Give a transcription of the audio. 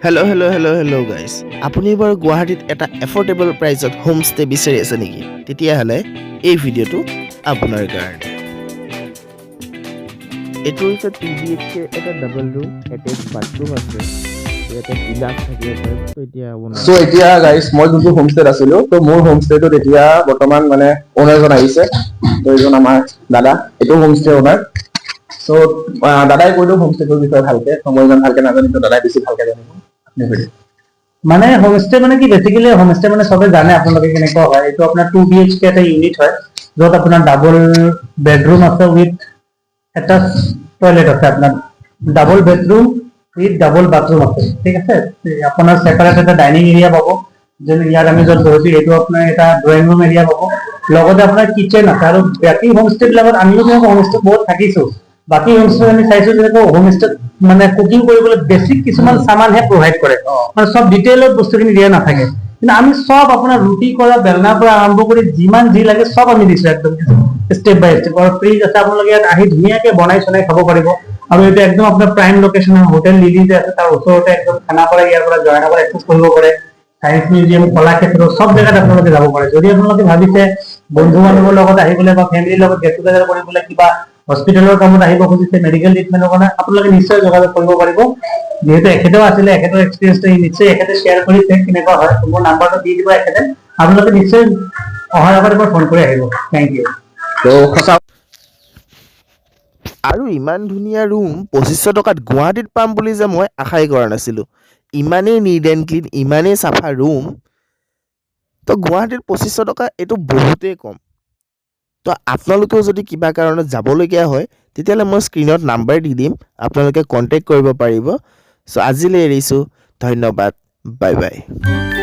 hello' guys আপুনি বাৰু গুৱাহাটীত এটা এফৰ্ডেবল প্ৰাইচত হোম ষ্টে বিচাৰি আছে নেকি তেতিয়াহ'লে এই ভিডিঅ'টো আপোনাৰ কাৰণে এইটো হৈছে 2BHK এটা ডাবল ৰুম এটেচ বাথৰুম আছে ইয়াতে বিলাস থাকিব পাৰে এতিয়া গাইস মই যোনটো হোমষ্টেত আছিলো তো মোৰ হোমষ্টেটোত এতিয়া বৰ্তমান মানে ওনাৰজন আহিছে তো এইজন আমাৰ দাদা এইটো হোমষ্টে ওনাৰ সো দাদাই কৈলো হোমষ্টেটোৰ বিষয়ে ভালকে মই ইমান ভালকে নাজানো তো দাদাই বেছি ভালকে জানিব মানে হোমষ্টে মানে কি বেসিক্যালি হোমষ্টে মানে সবে জানে আপোনালোকে কেনেকুৱা হয় এইটো আপোনাৰ 2BHK এটা ইউনিট হয় য'ত আপোনাৰ ডাবল বেডৰুম আছে উইথ এটা টয়লেট আছে আপোনাৰ double bedroom with double bathroom আছে ঠিক আছে আপোনাৰ সেপাৰেট এটা ডাইনিং এৰিয়া পাব যেন ইয়াত আমি য'ত বহিছো এইটো আপোনাৰ এটা ড্ৰয়িং ৰুম এৰিয়া পাব লগতে আপোনাৰ কিচেন আছে আৰু বাকী হোমষ্টে বিলাকত আমিও যেনেকৈ হোমষ্টে বহুত থাকিছো বাকি হোমষ্টে আমি চাইছো যেনেকৈ হোমষ্টে মানে কুকিং কৰিবলৈ বেসিক কিছুমান সামানহে প্ৰভাইড কৰে মানে সব ডিটেইলত বস্তুখিনি দিয়া নাথাকে কিন্তু আমি সব আপোনাৰ ৰুটি কৰা বেলনাৰ পৰা আৰম্ভ কৰি যিমান যি লাগে সব আমি দিছো একদম স্টেপ বাই স্টেপ আৰু ফ্ৰিজ আছে আপোনালোকে ইয়াত আহি ধুনীয়াকে বনাই চনাই খাব পাৰিব আৰু এটা একদম আপোনাৰ প্ৰাইম লোকেশন হোটেল লিলি যে আছে তাৰ ওচৰতে একদম খানাপাৰা ইয়াৰ পৰা জয়নগৰ এক্সেছ কৰিব পাৰে সায়েন্স মিউজিয়াম কলাক্ষেত্ৰ সব জায়গাত আপোনালোকে যাব পাৰে যদি আপোনালোকে ভাবিছে বন্ধু বান্ধৱৰ লগত আহিবলৈ বা ফেমিলিৰ লগত গেট টুগেদাৰ কৰিবলৈ কিবা হস্পিটেলৰ কামত আহিব খুজিছে মেডিকেল ট্ৰিটমেন্টৰ কাৰণে আপোনালোকে নিশ্চয় যোগাযোগ কৰিব পাৰিব যেহেতু এখেতেও আছিলে এখেতৰ এক্সপিৰিয়েন্সটো নিশ্চয় এখেতে শ্বেয়াৰ কৰিছে কেনেকুৱা হয় মোৰ নাম্বাৰটো দি দিব এখেতে আপোনালোকে নিশ্চয় অহাৰ আগত এবাৰ ফোন কৰি আহিব থেংক ইউ তো সঁচা আৰু ইমান ধুনীয়া ৰুম 2500 টকাত গুৱাহাটীত পাম বুলি যে মই আশাই কৰা নাছিলোঁ ইমানেই নিট এণ্ড ক্লিন ইমানেই চাফা ৰুম তো গুৱাহাটীত 2500 টকা এইটো বহুতেই কম তো আপোনালোকেও যদি কিবা কাৰণত যাবলগীয়া হয় তেতিয়াহ'লে মই স্ক্ৰীনত নাম্বাৰ দি দিম আপোনালোকে কণ্টেক্ট কৰিব পাৰিব চ' আজিলৈ এৰিছোঁ ধন্যবাদ বাই বাই